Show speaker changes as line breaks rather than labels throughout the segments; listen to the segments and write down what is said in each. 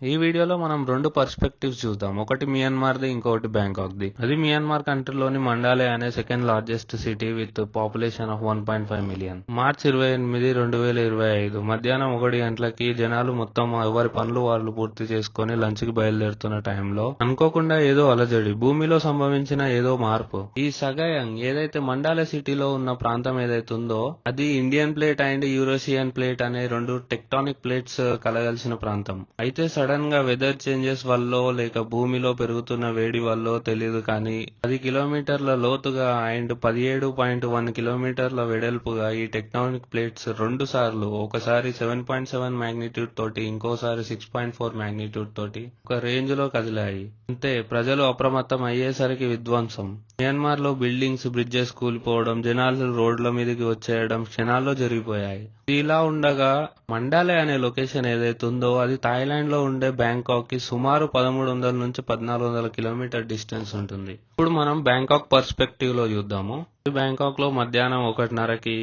ఈ వీడియోలో మనం రెండు పర్స్పెక్టివ్స్ చూద్దాం. ఒకటి మియన్మార్ది, ఇంకొకటి బ్యాంకాక్ది. అది మియన్మార్ కంట్రీలోని మండాలే అనే second largest city with population of 1.5 million. March 28, 2025 మధ్యాహ్నం 1 గంటలకి జనాలు మొత్తం ఎవరి పనులు వాళ్ళు పూర్తి చేసుకుని లంచ్ కి బయలుదేరుతున్న టైంలో అనుకోకుండా ఏదో అలజడి, భూమిలో సంభవించిన ఏదో మార్పు. ఈ సగాయంగ్ ఏదైతే మండాలే సిటీలో ఉన్న ప్రాంతం ఏదైతే ఉందో అది ఇండియన్ ప్లేట్ అండ్ యూరోషియన్ ప్లేట్ అనే రెండు టెక్టానిక్ ప్లేట్స్ కలగలిసిన ప్రాంతం. అయితే సడన్ గా వెదర్ చేంజెస్ వల్ల లేక భూమిలో పెరుగుతున్న వేడి వల్ల తెలియదు కానీ 10 కిలోమీటర్ల లోతుగా అండ్ 17.1 కిలోమీటర్ల వెడల్పుగా ఈ టెక్టానిక్ ప్లేట్స్ రెండు సార్లు, ఒకసారి 7.7 మాగ్నిట్యూడ్ తోటి, ఇంకోసారి 6.4 మాగ్నిట్యూడ్ తోటి ఒక రేంజ్ లో కదిలాయి. అంతే, ప్రజలు అప్రమత్తం అయ్యేసరికి విధ్వంసం. మియన్మార్ లో బిల్డింగ్స్, బ్రిడ్జెస్ కూలిపోవడం, జనాలు రోడ్ల మీదకి వచ్చేయడం క్షణాల్లో జరిగిపోయాయి. ఇలా ఉండగా మండాలే అనే లొకేషన్ ఏదైతే ఉందో అది థాయిలాండ్ లో ఉండే బ్యాంకాక్ కి సుమారు 1300 నుంచి 1400 కిలోమీటర్ డిస్టెన్స్ ఉంటుంది. ఇప్పుడు మనం బ్యాంకాక్ పర్స్పెక్టివ్ లో చూద్దాము. బ్యాంకాక్ లో మధ్యాహ్నం 1:30కి.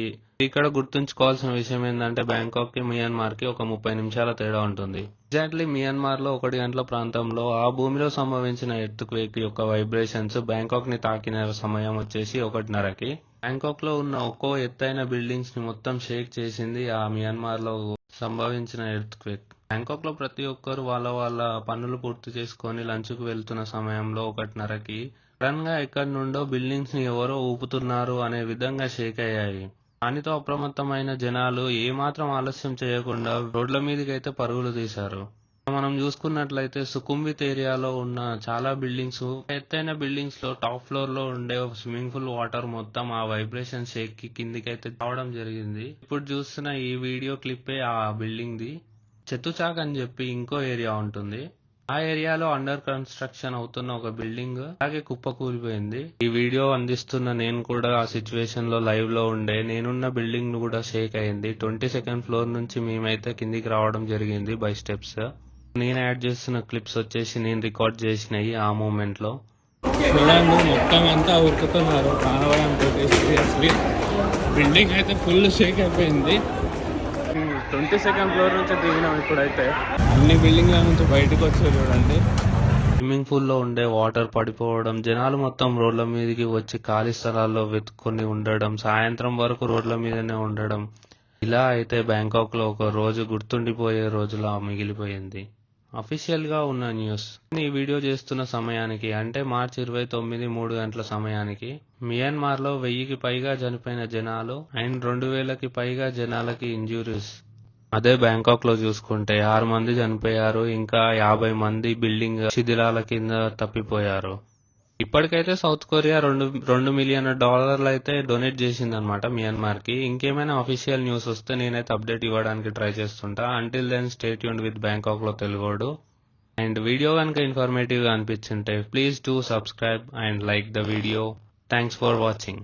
ఇక్కడ గుర్తుంచుకోవాల్సిన విషయం ఏంటంటే బ్యాంకాక్ కి మియన్మార్ కి ఒక 30 నిమిషాల తేడా ఉంటుంది. ఎగ్జాక్ట్లీ మియన్మార్ లో 1 గంటల ప్రాంతంలో ఆ భూమిలో సంభవించిన ఎర్త్ క్వేక్ యొక్క వైబ్రేషన్స్ బ్యాంకాక్ ని తాకిన సమయం వచ్చేసి 1:30కి. బ్యాంకాక్ లో ఉన్న ఒక్కో ఎత్తైన బిల్డింగ్స్ ని మొత్తం షేక్ చేసింది ఆ మియన్మార్ లో సంభవించిన ఎర్త్ క్వేక్. బ్యాంకాక్ లో ప్రతి ఒక్కరు వాళ్ళ పనులు పూర్తి చేసుకొని లంచ్ కు వెళ్తున్న సమయంలో 1:30కి సడన్ గా ఎక్కడి నుండో బిల్డింగ్స్ ని ఎవరో ఊపుతున్నారు అనే విధంగా షేక్ అయ్యాయి. దానితో అప్రమత్తమైన జనాలు ఏమాత్రం ఆలస్యం చేయకుండా రోడ్ల మీదకైతే పరుగులు తీశారు. మనం చూసుకున్నట్లయితే సుకుంబిత్ ఏరియాలో ఉన్న చాలా బిల్డింగ్స్, ఎత్తైన బిల్డింగ్స్ లో టాప్ ఫ్లోర్ లో ఉండే స్విమ్మింగ్ పూల్ వాటర్ మొత్తం ఆ వైబ్రేషన్ షేక్ కి కిందికైతే రావడం జరిగింది. ఇప్పుడు చూస్తున్న ఈ వీడియో క్లిప్పే ఆ బిల్డింగ్ ది. చెతుచాక్ అని చెప్పి ఇంకో ఏరియా ఉంటుంది. ఆ ఏరియాలో అండర్ కన్స్ట్రక్షన్ అవుతున్న ఒక బిల్డింగ్ అలాగే కుప్పకూలిపోయింది. ఈ వీడియో అందిస్తున్న నేను కూడా ఆ సిచ్యువేషన్ లో లైవ్ లో ఉండే. నేనున్న బిల్డింగ్ కూడా షేక్ అయింది. 22nd ఫ్లోర్ నుంచి మేమైతే కిందికి రావడం జరిగింది బై స్టెప్స్. నేను యాడ్ చేస్తున్న క్లిప్స్ వచ్చేసి నేను రికార్డ్ చేసినవి ఆ మూమెంట్ లో. చూడండి, మొత్తం అంతా ఉరుకుతున్నారు కావడానికి. సీరియస్లీ బిల్డింగ్ అయితే ఫుల్ షేక్ అయిపోయింది. 22nd ఫ్లోర్ నుంచి దిగినాం. ఇప్పుడైతే అన్ని బిల్డింగ్ల నుంచి బయటకు వచ్చి చూడండి. స్విమ్మింగ్ పూల్ లో ఉండే వాటర్ పడిపోవడం, జనాలు మొత్తం రోడ్ల మీదకి వచ్చి ఖాళీ స్థలాల్లో వెతుక్కొని ఉండడం, సాయంత్రం వరకు రోడ్ల మీదనే ఉండడం. ఇలా అయితే బ్యాంకాక్ లో ఒక రోజు గుర్తుండిపోయే రోజులా మిగిలిపోయింది. అఫీషియల్ గా ఉన్న న్యూస్. ఈ వీడియో చేస్తున్న సమయానికి అంటే మార్చి 29, 3 గంటల సమయానికి మియన్మార్ లో 1000కి పైగా చనిపోయిన జనాలు అండ్ 2000కి పైగా జనాలకి ఇంజురీస్. అదే బ్యాంకాక్ లో చూసుకుంటే 6 మంది చనిపోయారు, ఇంకా 50 మంది బిల్డింగ్ శిథిలాల కింద తప్పిపోయారు. ఇప్పటికైతే సౌత్ కొరియా $2 మిలియన్ అయితే డొనేట్ చేసిందనమాట మియన్మార్ కి. ఇంకేమైనా అఫీషియల్ న్యూస్ వస్తే నేనైతే అప్డేట్ ఇవ్వడానికి ట్రై చేస్తుంటా. Until then stay tuned with Bangkok లో తెలుగోడు. అండ్ వీడియో కనుక ఇన్ఫర్మేటివ్ గా అనిపించుంటే please do subscribe and like the video. Thanks for watching.